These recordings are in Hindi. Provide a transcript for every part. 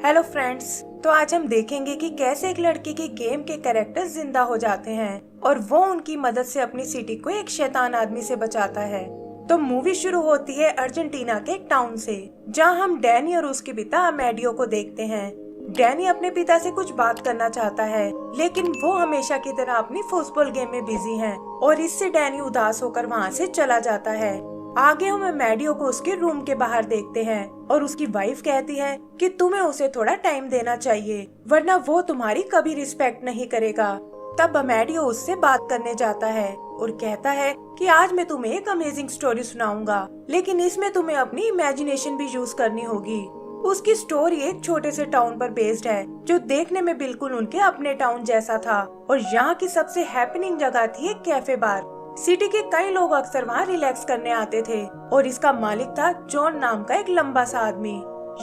हेलो फ्रेंड्स, तो आज हम देखेंगे कि कैसे एक लड़की के गेम के कैरेक्टर्स जिंदा हो जाते हैं और वो उनकी मदद से अपनी सिटी को एक शैतान आदमी से बचाता है। तो मूवी शुरू होती है अर्जेंटीना के एक टाउन से, जहां हम डैनी और उसके पिता अमेडियो को देखते हैं। डैनी अपने पिता से कुछ बात करना चाहता है, लेकिन वो हमेशा की तरह अपनी फुटबॉल गेम में बिजी हैं और इससे डैनी उदास होकर वहाँ से चला जाता है। आगे हम अमेडियो को उसके रूम के बाहर देखते हैं और उसकी वाइफ कहती है कि तुम्हें उसे थोड़ा टाइम देना चाहिए, वरना वो तुम्हारी कभी रिस्पेक्ट नहीं करेगा। तब अमेडियो उससे बात करने जाता है और कहता है कि आज मैं तुम्हें एक अमेजिंग स्टोरी सुनाऊंगा, लेकिन इसमें तुम्हें अपनी इमेजिनेशन भी यूज करनी होगी। उसकी स्टोरी एक छोटे से टाउन पर बेस्ड है, जो देखने में बिल्कुल उनके अपने टाउन जैसा था और यहाँ की सबसे हैपनिंग जगह थी एक कैफे बार। सिटी के कई लोग अक्सर वहाँ रिलैक्स करने आते थे और इसका मालिक था जॉन नाम का एक लंबा सा आदमी।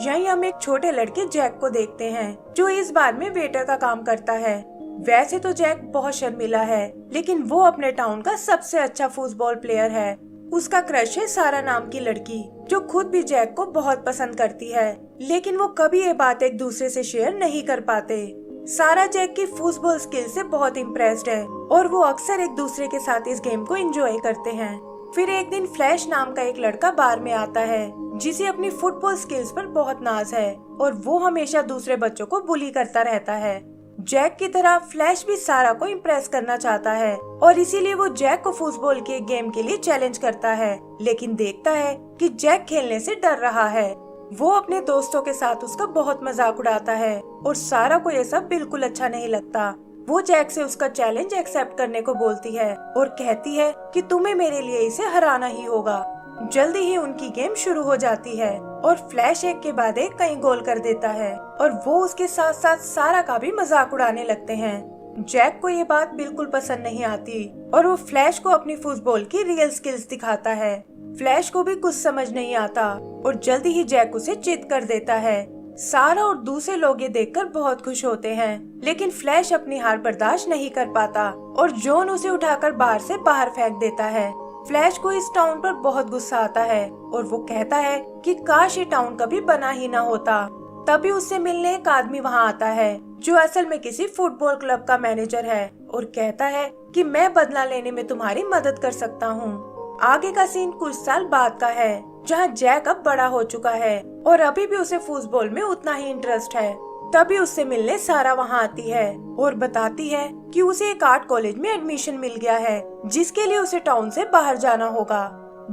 यहीं हम एक छोटे लड़के जैक को देखते हैं, जो इस बार में वेटर का काम करता है। वैसे तो जैक बहुत शर्मीला है, लेकिन वो अपने टाउन का सबसे अच्छा फुटबॉल प्लेयर है। उसका क्रश है सारा नाम की लड़की, जो खुद भी जैक को बहुत पसंद करती है, लेकिन वो कभी ये बात एक दूसरे से शेयर नहीं कर पाते। सारा जैक की फुटबॉल स्किल से बहुत इम्प्रेस्ड है और वो अक्सर एक दूसरे के साथ इस गेम को एंजॉय करते हैं। फिर एक दिन फ्लैश नाम का एक लड़का बार में आता है, जिसे अपनी फुटबॉल स्किल्स पर बहुत नाज है और वो हमेशा दूसरे बच्चों को बुली करता रहता है। जैक की तरह फ्लैश भी सारा को इम्प्रेस करना चाहता है और इसीलिए वो जैक को फुटबॉल के गेम के लिए चैलेंज करता है, लेकिन देखता है कि जैक खेलने से डर रहा है। वो अपने दोस्तों के साथ उसका बहुत मजाक उड़ाता है और सारा को ये सब बिल्कुल अच्छा नहीं लगता। वो जैक से उसका चैलेंज एक्सेप्ट करने को बोलती है और कहती है कि तुम्हें मेरे लिए इसे हराना ही होगा। जल्दी ही उनकी गेम शुरू हो जाती है और फ्लैश एक के बाद एक कई गोल कर देता है और वो उसके साथ साथ सारा का भी मजाक उड़ाने लगते हैं। जैक को ये बात बिल्कुल पसंद नहीं आती और वो फ्लैश को अपनी फुटबॉल की रियल स्किल्स दिखाता है। फ्लैश को भी कुछ समझ नहीं आता और जल्दी ही जैक उसे चित कर देता है। सारा और दूसरे लोग ये देखकर बहुत खुश होते हैं, लेकिन फ्लैश अपनी हार बर्दाश्त नहीं कर पाता और जॉन उसे उठाकर बार से बाहर फेंक देता है। फ्लैश को इस टाउन पर बहुत गुस्सा आता है और वो कहता है कि काश ये टाउन कभी बना ही ना होता। तभी उससे मिलने एक आदमी वहाँ आता है, जो असल में किसी फुटबॉल क्लब का मैनेजर है और कहता है कि मैं बदला लेने में तुम्हारी मदद कर सकता हूँ। आगे का सीन कुछ साल बाद का है, जहाँ जैक अब बड़ा हो चुका है और अभी भी उसे फुटबॉल में उतना ही इंटरेस्ट है। तभी उससे मिलने सारा वहाँ आती है और बताती है कि उसे एक आर्ट कॉलेज में एडमिशन मिल गया है, जिसके लिए उसे टाउन से बाहर जाना होगा।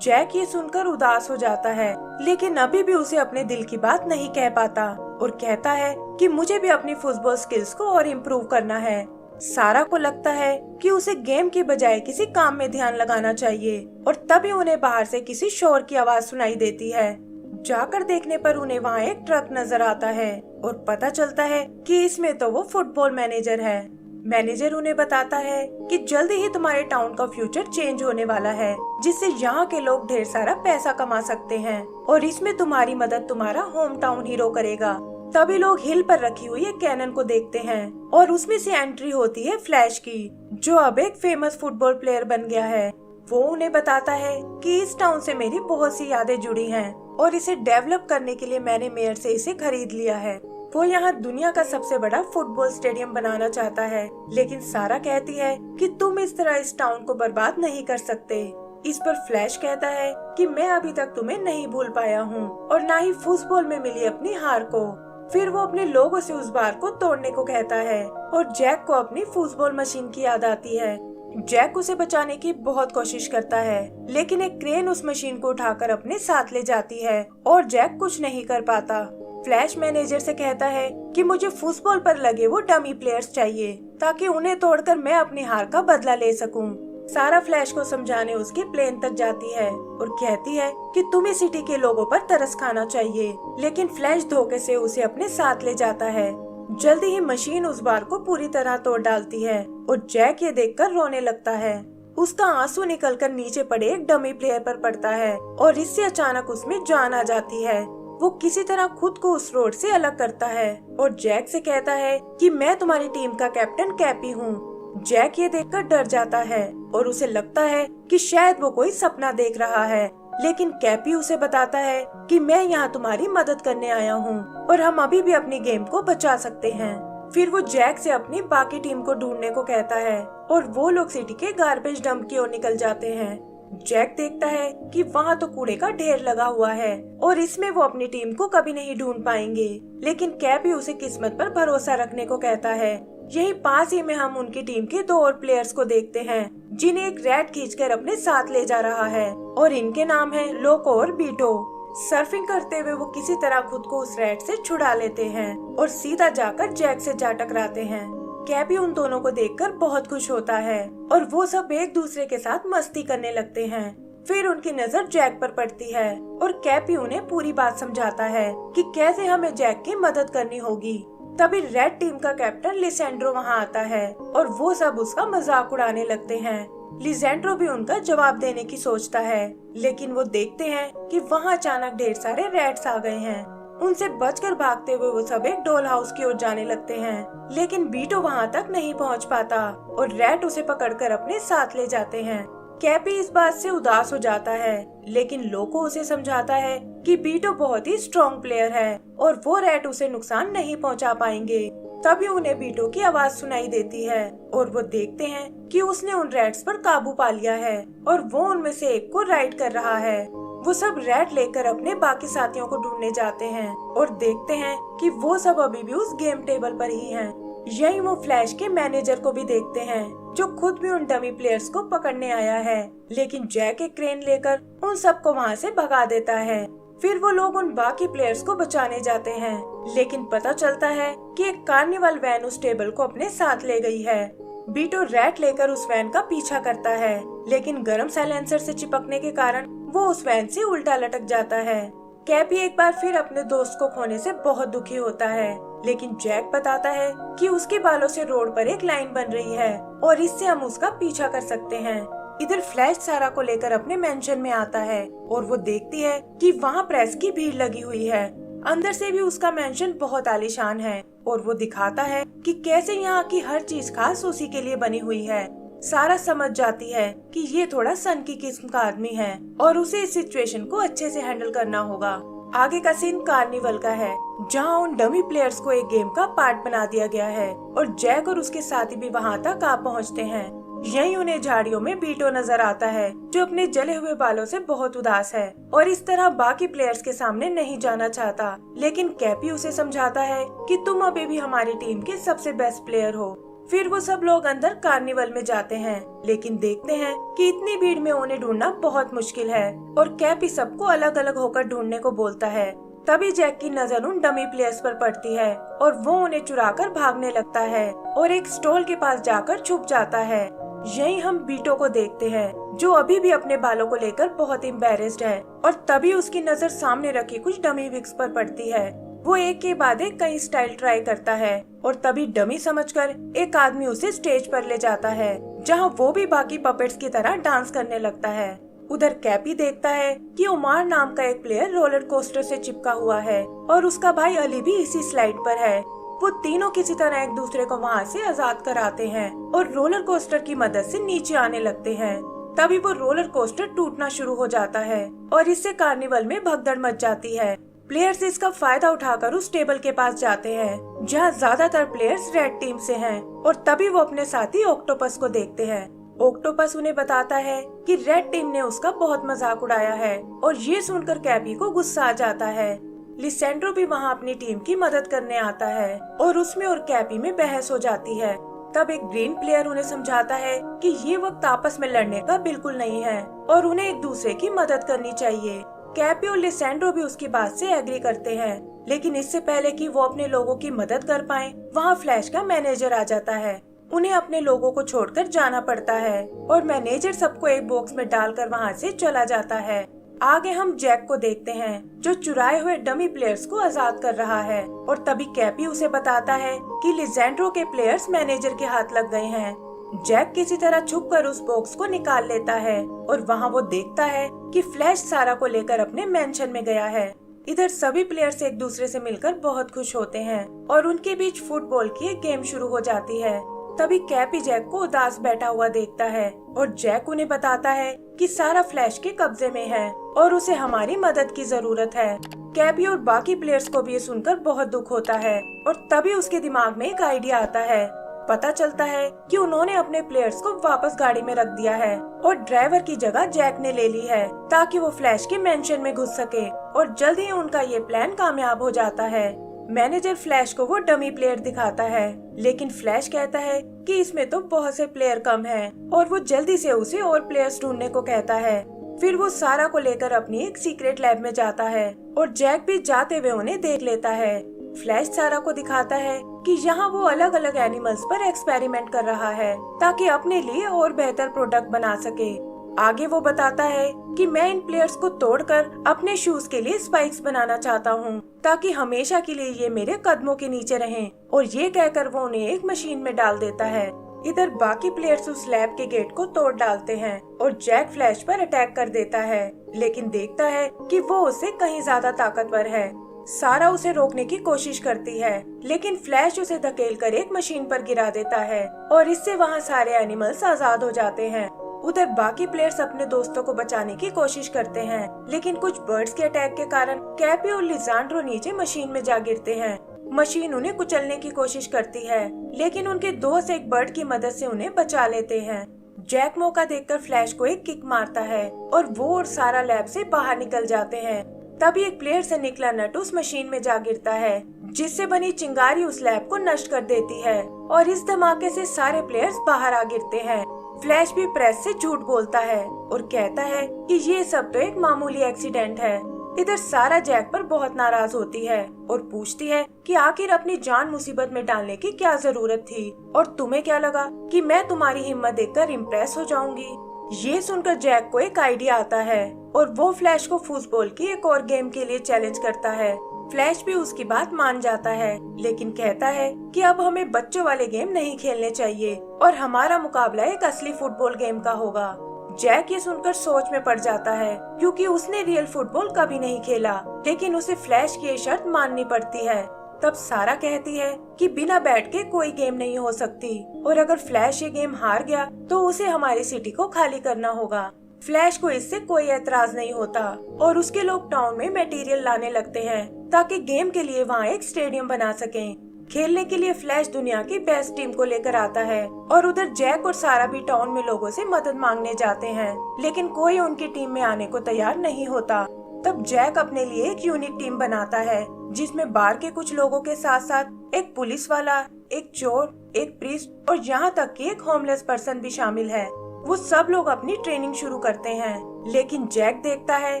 जैक ये सुनकर उदास हो जाता है, लेकिन अभी भी उसे अपने दिल की बात नहीं कह पाता और कहता है कि मुझे भी अपनी फुटबॉल स्किल्स को और इम्प्रूव करना है। सारा को लगता है कि उसे गेम की बजाय किसी काम में ध्यान लगाना चाहिए और तभी उन्हें बाहर से किसी शोर की आवाज सुनाई देती है। जाकर देखने पर उन्हें वहाँ एक ट्रक नजर आता है और पता चलता है कि इसमें तो वो फुटबॉल मैनेजर है। मैनेजर उन्हें बताता है कि जल्दी ही तुम्हारे टाउन का फ्यूचर चेंज होने वाला है, जिससे यहाँ के लोग ढेर सारा पैसा कमा सकते हैं और इसमें तुम्हारी मदद तुम्हारा होम टाउन हीरो करेगा। तभी लोग हिल पर रखी हुई एक कैनन को देखते हैं और उसमें से एंट्री होती है फ्लैश की, जो अब एक फेमस फुटबॉल प्लेयर बन गया है। वो उन्हें बताता है कि इस टाउन से मेरी बहुत सी यादें जुड़ी हैं और इसे डेवलप करने के लिए मैंने मेयर से इसे खरीद लिया है। वो यहाँ दुनिया का सबसे बड़ा फुटबॉल स्टेडियम बनाना चाहता है, लेकिन सारा कहती है कि तुम इस तरह इस टाउन को बर्बाद नहीं कर सकते। इस पर फ्लैश कहता है कि मैं अभी तक तुम्हें नहीं भूल पाया हूँ और न ही फुटबॉल में मिली अपनी हार को। फिर वो अपने लोगों से उस बार को तोड़ने को कहता है और जैक को अपनी फुटबॉल मशीन की याद आती है। जैक उसे बचाने की बहुत कोशिश करता है, लेकिन एक क्रेन उस मशीन को उठाकर अपने साथ ले जाती है और जैक कुछ नहीं कर पाता। फ्लैश मैनेजर से कहता है कि मुझे फुटबॉल पर लगे वो डमी प्लेयर्स चाहिए, ताकि उन्हें तोड़कर मैं अपनी हार का बदला ले सकूं। सारा फ्लैश को समझाने उसके प्लेन तक जाती है और कहती है कि तुम्हें सिटी के लोगों पर तरस खाना चाहिए, लेकिन फ्लैश धोखे से उसे अपने साथ ले जाता है। जल्दी ही मशीन उस बार को पूरी तरह तोड़ डालती है और जैक ये देखकर रोने लगता है। उसका आंसू निकलकर नीचे पड़े एक डमी प्लेयर पर पड़ता है और इससे अचानक उसमें जान आ जाती है। वो किसी तरह खुद को उस रोड से अलग करता है और जैक से कहता है कि मैं तुम्हारी टीम का कैप्टन कैपी हूँ। जैक ये देखकर डर जाता है और उसे लगता है कि शायद वो कोई सपना देख रहा है, लेकिन कैपी उसे बताता है कि मैं यहाँ तुम्हारी मदद करने आया हूँ और हम अभी भी अपनी गेम को बचा सकते हैं। फिर वो जैक से अपनी बाकी टीम को ढूंढने को कहता है और वो लोग सिटी के गार्बेज डंप की ओर निकल जाते हैं। जैक देखता है कि वहाँ तो कूड़े का ढेर लगा हुआ है और इसमें वो अपनी टीम को कभी नहीं ढूंढ पाएंगे, लेकिन कैपी उसे किस्मत पर भरोसा रखने को कहता है। यही पास ही में हम उनकी टीम के 2 और प्लेयर्स को देखते हैं जिन्हें एक रैट खींचकर अपने साथ ले जा रहा है और इनके नाम है लोको और बीटो। सर्फिंग करते हुए वो किसी तरह खुद को उस रैट से छुड़ा लेते हैं और सीधा जाकर जैक से जा टकराते हैं। कैपी उन दोनों को देखकर बहुत खुश होता है और वो सब एक दूसरे के साथ मस्ती करने लगते हैं। फिर उनकी नजर जैक पर पड़ती है और कैपी उन्हें पूरी बात समझाता है कि कैसे हमें जैक की मदद करनी होगी। तभी रेड टीम का कैप्टन लिसेंड्रो वहाँ आता है और वो सब उसका मजाक उड़ाने लगते हैं। लिसेंड्रो भी उनका जवाब देने की सोचता है, लेकिन वो देखते हैं कि वहाँ अचानक ढेर सारे रैट्स आ गए हैं। उनसे बचकर भागते हुए वो सब एक डॉल हाउस की ओर जाने लगते हैं, लेकिन बीटो वहाँ तक नहीं पहुँच पाता और रैट उसे पकड़कर अपने साथ ले जाते हैं। कैपी इस बात से उदास हो जाता है, लेकिन लोको उसे समझाता है कि बीटो बहुत ही स्ट्रॉन्ग प्लेयर है और वो रैट उसे नुकसान नहीं पहुंचा पाएंगे। तभी उन्हें बीटो की आवाज सुनाई देती है और वो देखते हैं कि उसने उन रैट्स पर काबू पा लिया है और वो उनमें से एक को राइड कर रहा है। वो सब रैट लेकर अपने बाकी साथियों को ढूंढने जाते हैं और देखते हैं कि वो सब अभी भी उस गेम टेबल पर ही हैं। यही वो फ्लैश के मैनेजर को भी देखते हैं जो खुद भी उन डमी प्लेयर्स को पकड़ने आया है, लेकिन जैक एक क्रेन लेकर उन सबको वहाँ से भगा देता है। फिर वो लोग उन बाकी प्लेयर्स को बचाने जाते हैं, लेकिन पता चलता है कि एक कार्निवल वैन उस टेबल को अपने साथ ले गई है। बीटो रैट लेकर उस वैन का पीछा करता है, लेकिन गर्म साइलेंसर से चिपकने के कारण वो उस वैन से उल्टा लटक जाता है। कैपी एक बार फिर अपने दोस्त को खोने से बहुत दुखी होता है, लेकिन जैक बताता है कि उसके बालों से रोड पर एक लाइन बन रही है और इससे हम उसका पीछा कर सकते हैं। इधर फ्लैश सारा को लेकर अपने मेंशन में आता है और वो देखती है कि वहाँ प्रेस की भीड़ लगी हुई है। अंदर से भी उसका मेंशन बहुत आलीशान है और वो दिखाता है कि कैसे यहाँ की हर चीज खास उसी के लिए बनी हुई है। सारा समझ जाती है कि ये थोड़ा सन की किस्म का आदमी है और उसे इस सिचुएशन को अच्छे से हैंडल करना होगा। आगे का सीन कार्निवल का है, जहाँ उन डमी प्लेयर्स को एक गेम का पार्ट बना दिया गया है और जैक और उसके साथी भी वहाँ तक आ पहुँचते हैं। यहीं उन्हें झाड़ियों में बीटो नजर आता है जो अपने जले हुए बालों से बहुत उदास है और इस तरह बाकी प्लेयर्स के सामने नहीं जाना चाहता, लेकिन कैपी उसे समझाता है कि तुम अभी भी हमारी टीम के सबसे बेस्ट प्लेयर हो। फिर वो सब लोग अंदर कार्निवल में जाते हैं, लेकिन देखते हैं कि इतनी भीड़ में उन्हें ढूंढना बहुत मुश्किल है और कैपी सबको अलग अलग होकर ढूंढने को बोलता है। तभी जैक की नजर उन डमी प्लेयर्स पर पड़ती है और वो उन्हें चुराकर भागने लगता है और एक स्टॉल के पास जाकर छुप जाता है। यहीं हम बीटो को देखते हैं जो अभी भी अपने बालों को लेकर बहुत एम्बैरेस्ड है और तभी उसकी नजर सामने रखी कुछ डमी विग्स पर पड़ती है। वो एक के बाद एक कई स्टाइल ट्राई करता है और तभी डमी समझकर एक आदमी उसे स्टेज पर ले जाता है, जहां वो भी बाकी पपेट्स की तरह डांस करने लगता है। उधर कैपी देखता है कि उमार नाम का एक प्लेयर रोलर कोस्टर से चिपका हुआ है और उसका भाई अली भी इसी स्लाइड पर है। वो तीनों किसी तरह एक दूसरे को वहाँ से आजाद कराते हैं और रोलर कोस्टर की मदद से नीचे आने लगते हैं। तभी वो रोलर कोस्टर टूटना शुरू हो जाता है और इससे कार्निवल में भगदड़ मच जाती है। प्लेयर्स इसका फायदा उठाकर उस टेबल के पास जाते हैं जहाँ ज्यादातर प्लेयर्स रेड टीम से हैं और तभी वो अपने साथी ऑक्टोपस को देखते हैं। ऑक्टोपस उन्हें बताता है कि रेड टीम ने उसका बहुत मजाक उड़ाया है और ये सुनकर कैपी को गुस्सा आ जाता है। लिसेंड्रो भी वहाँ अपनी टीम की मदद करने आता है और उसमें और कैपी में बहस हो जाती है। तब एक ग्रीन प्लेयर उन्हें समझाता है कि ये वक्त आपस में लड़ने का बिल्कुल नहीं है और उन्हें एक दूसरे की मदद करनी चाहिए। कैपी और लिसेंड्रो भी उसकी बात से एग्री करते हैं, लेकिन इससे पहले कि वो अपने लोगों की मदद कर पाएं, वहाँ फ्लैश का मैनेजर आ जाता है। उन्हें अपने लोगों को छोड़कर जाना पड़ता है और मैनेजर सबको एक बॉक्स में डालकर वहाँ से चला जाता है। आगे हम जैक को देखते हैं जो चुराए हुए डमी प्लेयर्स को आजाद कर रहा है और तभी कैपी उसे बताता है कि लिसेंड्रो के प्लेयर्स मैनेजर के हाथ लग गए हैं। जैक किसी तरह छुपकर उस बॉक्स को निकाल लेता है और वहाँ वो देखता है कि फ्लैश सारा को लेकर अपने मेंशन में गया है। इधर सभी प्लेयर्स एक दूसरे से मिलकर बहुत खुश होते हैं और उनके बीच फुटबॉल की एक गेम शुरू हो जाती है। तभी कैपी जैक को उदास बैठा हुआ देखता है और जैक उन्हें बताता है कि सारा फ्लैश के कब्जे में है और उसे हमारी मदद की जरूरत है। कैपी और बाकी प्लेयर्स को भी ये सुनकर बहुत दुख होता है और तभी उसके दिमाग में एक आइडिया आता है। पता चलता है कि उन्होंने अपने प्लेयर्स को वापस गाड़ी में रख दिया है और ड्राइवर की जगह जैक ने ले ली है ताकि वो फ्लैश के मेंशन में घुस सके और जल्द ही उनका ये प्लान कामयाब हो जाता है। मैनेजर फ्लैश को वो डमी प्लेयर दिखाता है, लेकिन फ्लैश कहता है कि इसमें तो बहुत से प्लेयर कम हैं और वो जल्दी से उसे और प्लेयर्स ढूंढने को कहता है। फिर वो सारा को लेकर अपनी एक सीक्रेट लैब में जाता है और जैक भी जाते हुए उन्हें देख लेता है। फ्लैश सारा को दिखाता है कि यहाँ वो अलग अलग एनिमल्स पर एक्सपेरिमेंट कर रहा है ताकि अपने लिए और बेहतर प्रोडक्ट बना सके। आगे वो बताता है कि मैं इन प्लेयर्स को तोड़कर अपने शूज के लिए स्पाइक्स बनाना चाहता हूँ ताकि हमेशा के लिए ये मेरे कदमों के नीचे रहें, और ये कहकर वो उन्हें एक मशीन में डाल देता है। इधर बाकी प्लेयर्स उस लैब के गेट को तोड़ डालते हैं और जैक फ्लैश पर अटैक कर देता है, लेकिन देखता है कि वो उससे कहीं ज्यादा ताकतवर है। सारा उसे रोकने की कोशिश करती है, लेकिन फ्लैश उसे धकेलकर एक मशीन पर गिरा देता है और इससे वहाँ सारे एनिमल्स आजाद हो जाते हैं। उधर बाकी प्लेयर्स अपने दोस्तों को बचाने की कोशिश करते हैं, लेकिन कुछ बर्ड्स के अटैक के कारण कैपी और लिजांड्रो नीचे मशीन में जा गिरते हैं। मशीन उन्हें कुचलने की कोशिश करती है, लेकिन उनके दोस्त एक बर्ड की मदद से उन्हें बचा लेते हैं। जैक मौका देखकर फ्लैश को एक किक मारता है और वो और सारा लैब से बाहर निकल जाते हैं। तभी एक प्लेयर से निकला नट उस मशीन में जा गिरता है, जिससे बनी चिंगारी उस लैब को नष्ट कर देती है और इस धमाके से सारे प्लेयर्स बाहर आ गिरते हैं। फ्लैश भी प्रेस से झूठ बोलता है और कहता है कि ये सब तो एक मामूली एक्सीडेंट है। इधर सारा जैक पर बहुत नाराज होती है और पूछती है कि आखिर अपनी जान मुसीबत में डालने की क्या जरूरत थी और तुम्हें क्या लगा कि मैं तुम्हारी हिम्मत देखकर इम्प्रेस हो जाऊंगी। ये सुनकर जैक को एक आइडिया आता है और वो फ्लैश को फुटबॉल की एक और गेम के लिए चैलेंज करता है। फ्लैश भी उसकी बात मान जाता है, लेकिन कहता है कि अब हमें बच्चों वाले गेम नहीं खेलने चाहिए और हमारा मुकाबला एक असली फुटबॉल गेम का होगा। जैक ये सुनकर सोच में पड़ जाता है, क्योंकि उसने रियल फुटबॉल कभी नहीं खेला, लेकिन उसे फ्लैश की ये शर्त माननी पड़ती है। तब सारा कहती है कि बिना बैट के कोई गेम नहीं हो सकती और अगर फ्लैश ये गेम हार गया तो उसे हमारी सिटी को खाली करना होगा। फ्लैश को इससे कोई एतराज नहीं होता और उसके लोग टाउन में मटेरियल लाने लगते हैं ताकि गेम के लिए वहाँ एक स्टेडियम बना सकें। खेलने के लिए फ्लैश दुनिया की बेस्ट टीम को लेकर आता है और उधर जैक और सारा भी टाउन में लोगों से मदद मांगने जाते हैं, लेकिन कोई उनकी टीम में आने को तैयार नहीं होता। तब जैक अपने लिए एक यूनिक टीम बनाता है, जिसमें बार के कुछ लोगों के साथ साथ एक पुलिस वाला, एक चोर, एक प्रीस्ट और यहाँ तक कि एक होमलेस पर्सन भी शामिल है। वो सब लोग अपनी ट्रेनिंग शुरू करते हैं, लेकिन जैक देखता है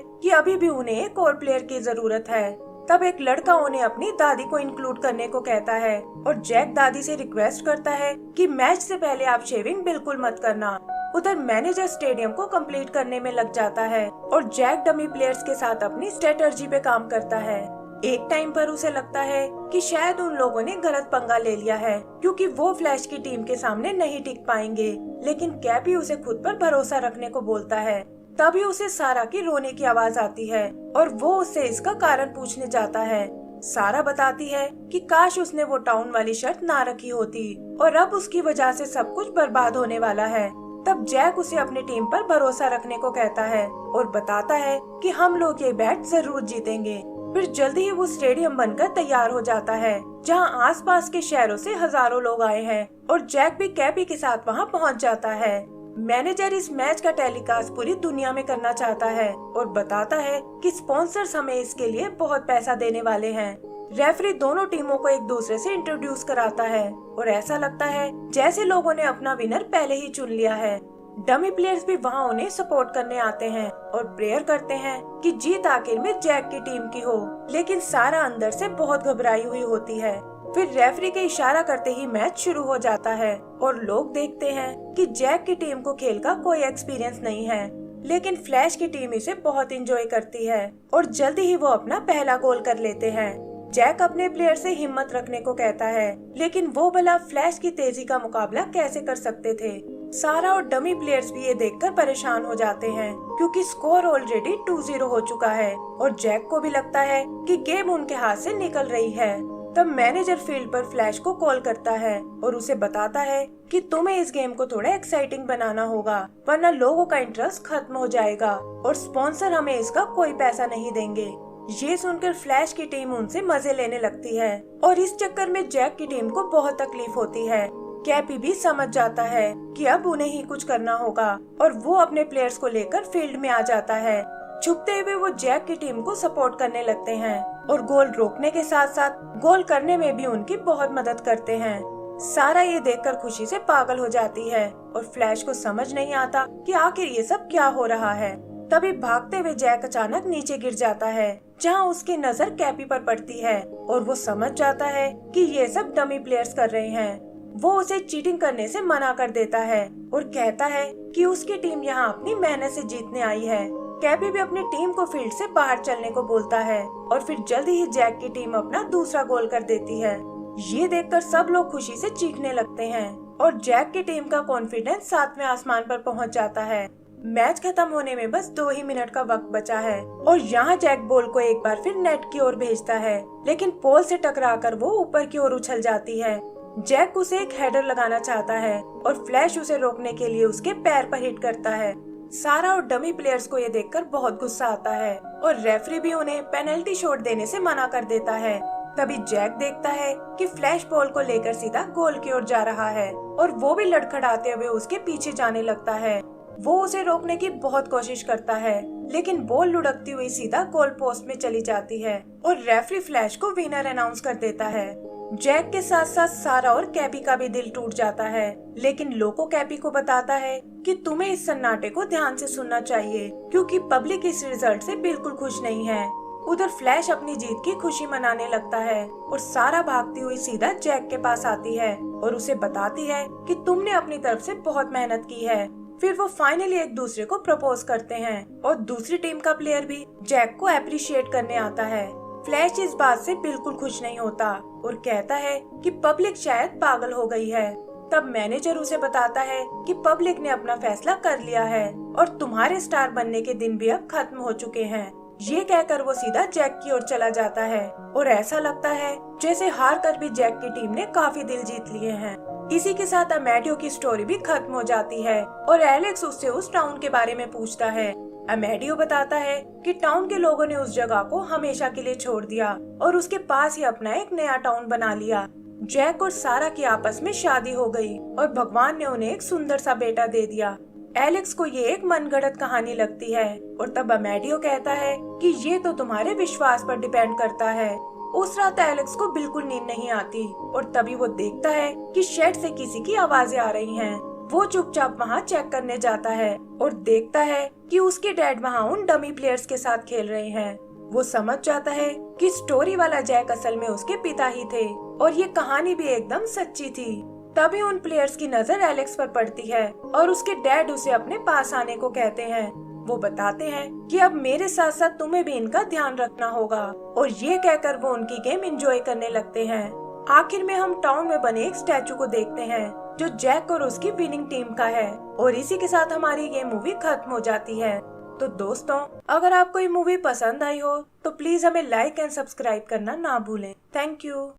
कि अभी भी उन्हें एक और प्लेयर की जरूरत है। तब एक लड़का उन्हें अपनी दादी को इंक्लूड करने को कहता है और जैक दादी से रिक्वेस्ट करता है कि मैच से पहले आप शेविंग बिल्कुल मत करना। उधर मैनेजर स्टेडियम को कंप्लीट करने में लग जाता है और जैक डमी प्लेयर्स के साथ अपनी स्ट्रेटजी पे काम करता है। एक टाइम पर उसे लगता है कि शायद उन लोगों ने गलत पंगा ले लिया है, क्योंकि वो फ्लैश की टीम के सामने नहीं टिक पाएंगे, लेकिन कैपी उसे खुद पर भरोसा रखने को बोलता है। तभी उसे सारा की रोने की आवाज आती है और वो उससे इसका कारण पूछने जाता है। सारा बताती है कि काश उसने वो टाउन वाली शर्त ना रखी होती और अब उसकी वजह से सब कुछ बर्बाद होने वाला है। तब जैक उसे अपनी टीम पर भरोसा रखने को कहता है और बताता है कि हम लोग ये बैट जरूर जीतेंगे। फिर जल्दी ही वो स्टेडियम बनकर तैयार हो जाता है, जहां आसपास के शहरों से हजारों लोग आए हैं और जैक भी कैपी के साथ वहां पहुंच जाता है। मैनेजर इस मैच का टेलीकास्ट पूरी दुनिया में करना चाहता है और बताता है कि स्पॉन्सर्स हमें इसके लिए बहुत पैसा देने वाले हैं। रेफरी दोनों टीमों को एक दूसरे से इंट्रोड्यूस कराता है और ऐसा लगता है जैसे लोगों ने अपना विनर पहले ही चुन लिया है। डमी प्लेयर्स भी वहां उन्हें सपोर्ट करने आते हैं और प्रेयर करते हैं कि जीत आखिर में जैक की टीम की हो, लेकिन सारा अंदर से बहुत घबराई हुई होती है। फिर रेफरी के इशारा करते ही मैच शुरू हो जाता है और लोग देखते हैं कि जैक की टीम को खेल का कोई एक्सपीरियंस नहीं है, लेकिन फ्लैश की टीम इसे बहुत एंजॉय करती है और जल्दी ही वो अपना पहला गोल कर लेते हैं। जैक अपने प्लेयर से हिम्मत रखने को कहता है, लेकिन वो भला फ्लैश की तेजी का मुकाबला कैसे कर सकते थे। सारा और डमी प्लेयर्स भी ये देखकर परेशान हो जाते हैं, क्योंकि स्कोर ऑलरेडी 2-0 हो चुका है और जैक को भी लगता है कि गेम उनके हाथ से निकल रही है। तब मैनेजर फील्ड पर फ्लैश को कॉल करता है और उसे बताता है कि तुम्हें इस गेम को थोड़ा एक्साइटिंग बनाना होगा, वरना लोगों का इंटरेस्ट खत्म हो जाएगा और स्पॉन्सर हमें इसका कोई पैसा नहीं देंगे। ये सुनकर फ्लैश की टीम उनसे मजे लेने लगती है और इस चक्कर में जैक की टीम को बहुत तकलीफ होती है। कैपी भी समझ जाता है कि अब उन्हें ही कुछ करना होगा और वो अपने प्लेयर्स को लेकर फील्ड में आ जाता है। छुपते हुए वो जैक की टीम को सपोर्ट करने लगते हैं और गोल रोकने के साथ साथ गोल करने में भी उनकी बहुत मदद करते हैं। सारा ये देखकर खुशी से पागल हो जाती है और फ्लैश को समझ नहीं आता कि आखिर ये सब क्या हो रहा है। तभी भागते हुए जैक अचानक नीचे गिर जाता है, जहां उसकी नजर कैपी पर पड़ती है और वो समझ जाता है कि ये सब डमी प्लेयर्स कर रहे हैं। वो उसे चीटिंग करने से मना कर देता है और कहता है कि उसकी टीम यहाँ अपनी मेहनत से जीतने आई है। कैपी भी अपनी टीम को फील्ड से बाहर चलने को बोलता है और फिर जल्दी ही जैक की टीम अपना दूसरा गोल कर देती है। ये देखकर सब लोग खुशी से चीखने लगते हैं और जैक की टीम का कॉन्फिडेंस 7वें आसमान पर पहुंच जाता है। मैच खत्म होने में बस 2 ही मिनट का वक्त बचा है और यहाँ जैक बॉल को एक बार फिर नेट की ओर भेजता है, लेकिन पोल से टकराकर वो ऊपर की ओर उछल जाती है। जैक उसे एक हेडर लगाना चाहता है और फ्लैश उसे रोकने के लिए उसके पैर पर हिट करता है। सारा और डमी प्लेयर्स को ये देखकर बहुत गुस्सा आता है और रेफरी भी उन्हें पेनल्टी शॉट देने से मना कर देता है। तभी जैक देखता है कि फ्लैश बॉल को लेकर सीधा गोल की ओर जा रहा है और वो भी लड़खड़ाते हुए उसके पीछे जाने लगता है। वो उसे रोकने की बहुत कोशिश करता है, लेकिन बॉल लुढ़कती हुई सीधा गोल पोस्ट में चली जाती है और रेफरी फ्लैश को विनर अनाउंस कर देता है। जैक के साथ साथ सारा और कैपी का भी दिल टूट जाता है, लेकिन लोको कैपी को बताता है कि तुम्हें इस सन्नाटे को ध्यान से सुनना चाहिए क्योंकि पब्लिक इस रिजल्ट से बिल्कुल खुश नहीं है। उधर फ्लैश अपनी जीत की खुशी मनाने लगता है और सारा भागती हुई सीधा जैक के पास आती है और उसे बताती है कि तुमने अपनी तरफ से बहुत मेहनत की है। फिर वो फाइनली एक दूसरे को प्रपोज करते हैं और दूसरी टीम का प्लेयर भी जैक को अप्रिशिएट करने आता है। फ्लैश इस बात से बिल्कुल खुश नहीं होता और कहता है कि पब्लिक शायद पागल हो गई है। तब मैनेजर उसे बताता है कि पब्लिक ने अपना फैसला कर लिया है और तुम्हारे स्टार बनने के दिन भी अब खत्म हो चुके हैं। ये कहकर वो सीधा जैक की ओर चला जाता है और ऐसा लगता है जैसे हार कर भी जैक की टीम ने काफी दिल जीत लिए हैं। इसी के साथ अमेडियो की स्टोरी भी खत्म हो जाती है और एलेक्स उससे उस टाउन के बारे में पूछता है। अमेडियो बताता है कि टाउन के लोगों ने उस जगह को हमेशा के लिए छोड़ दिया और उसके पास ही अपना एक नया टाउन बना लिया। जैक और सारा की आपस में शादी हो गई और भगवान ने उन्हें एक सुंदर सा बेटा दे दिया। एलेक्स को ये एक मनगढ़ंत कहानी लगती है और तब अमेडियो कहता है कि ये तो तुम्हारे विश्वास पर डिपेंड करता है। उस रात एलेक्स को बिल्कुल नींद नहीं आती और तभी वो देखता है कि शेड से किसी की आवाजें आ रही हैं। वो चुपचाप वहाँ चेक करने जाता है और देखता है कि उसके डैड वहाँ उन डमी प्लेयर्स के साथ खेल रहे हैं। वो समझ जाता है कि स्टोरी वाला जैक असल में उसके पिता ही थे और ये कहानी भी एकदम सच्ची थी। तभी उन प्लेयर्स की नजर एलेक्स पर पड़ती है और उसके डैड उसे अपने पास आने को कहते हैं। वो बताते हैं कि अब मेरे साथ साथ तुम्हें भी इनका ध्यान रखना होगा और ये कहकर वो उनकी गेम एंजॉय करने लगते हैं। आखिर में हम टाउन में बने एक स्टैचू को देखते हैं जो जैक और उसकी विनिंग टीम का है और इसी के साथ हमारी ये मूवी खत्म हो जाती है। तो दोस्तों, अगर आपको ये मूवी पसंद आई हो तो प्लीज हमें लाइक एंड सब्सक्राइब करना ना भूलें। Thank you.